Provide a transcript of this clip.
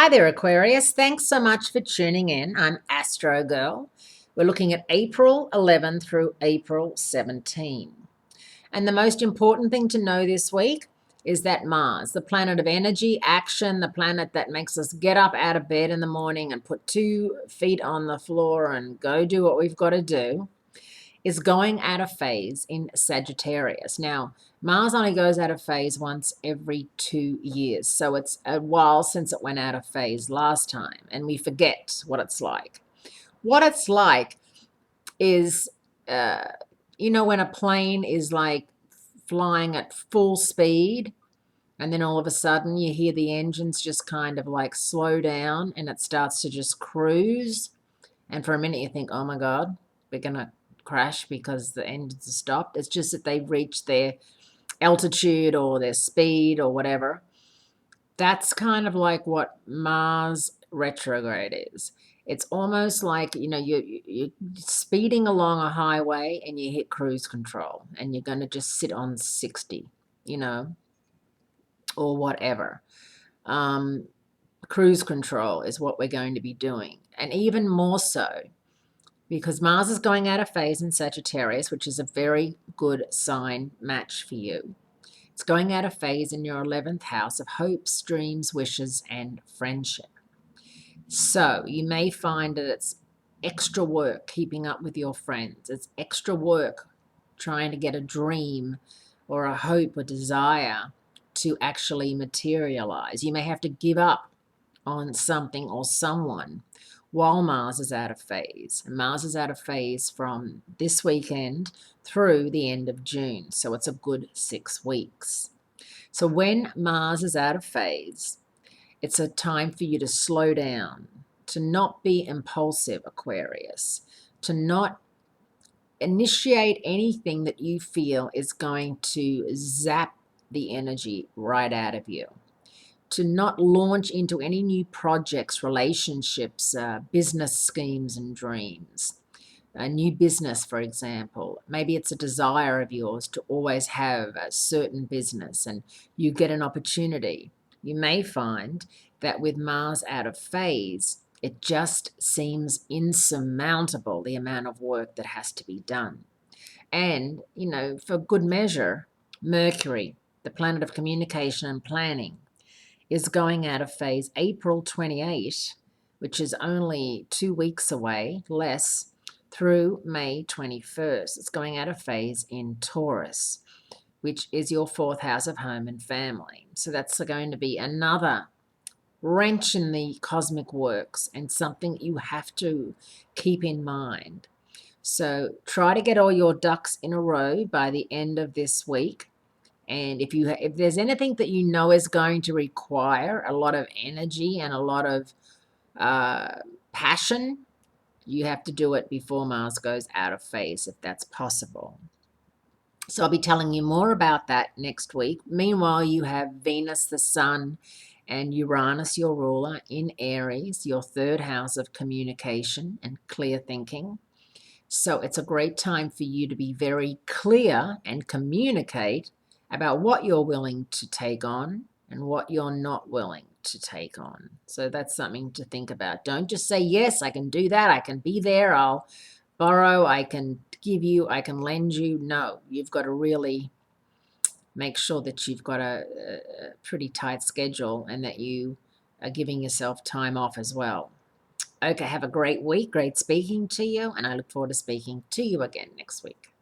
Hi there, Aquarius. Thanks so much for tuning in. I'm Astrogirl. We're looking at April 11 through April 17. And the most important thing to know this week is that Mars, the planet of energy, action, the planet that makes us get up out of bed in the morning and put 2 feet on the floor and go do what we've got to do, is going out of phase in Sagittarius. Now, Mars only goes out of phase once every 2 years, so it's a while since it went out of phase last time, and we forget what it's like. What it's like is, uh, when a plane is like flying at full speed, and then all of a sudden you hear the engines just kind of like slow down and it starts to just cruise. And for a minute you think, oh my God, we're going to crash because the engines are stopped. It's just that they've reached their altitude or their speed or whatever. That's kind of like what Mars retrograde is. It's almost like, you're speeding along a highway and you hit cruise control and you're going to just sit on 60, or whatever. Cruise control is what we're going to be doing. And even more so, because Mars is going out of phase in Sagittarius, which is a very good sign match for you. It's going out of phase in your 11th house of hopes, dreams, wishes, and friendship. So you may find that it's extra work keeping up with your friends. It's extra work trying to get a dream or a hope or desire to actually materialize. You may have to give up on something or someone while Mars is out of phase. And Mars is out of phase from this weekend through the end of June. So it's a good 6 weeks. So when Mars is out of phase, it's a time for you to slow down, to not be impulsive, Aquarius, to not initiate anything that you feel is going to zap the energy right out of you, to not launch into any new projects, relationships, business schemes and dreams. A new business, for example. Maybe it's a desire of yours to always have a certain business and you get an opportunity. You may find that with Mars out of phase, it just seems insurmountable, the amount of work that has to be done. And, for good measure, Mercury, the planet of communication and planning, is going out of phase April 28, which is only 2 weeks away, less, through May 21st. It's going out of phase in Taurus, which is your 4th house of home and family. So that's going to be another wrench in the cosmic works and something you have to keep in mind. So try to get all your ducks in a row by the end of this week. And if there's anything that is going to require a lot of energy and a lot of passion, you have to do it before Mars goes out of phase, if that's possible. So I'll be telling you more about that next week. Meanwhile, you have Venus, the Sun, and Uranus, your ruler, in Aries, your 3rd house of communication and clear thinking. So it's a great time for you to be very clear and communicate about what you're willing to take on and what you're not willing to take on. So that's something to think about. Don't just say, yes, I can do that. I can be there. I'll borrow. I can give you. I can lend you. No, you've got to really make sure that you've got a pretty tight schedule and that you are giving yourself time off as well. Okay, have a great week. Great speaking to you. And I look forward to speaking to you again next week.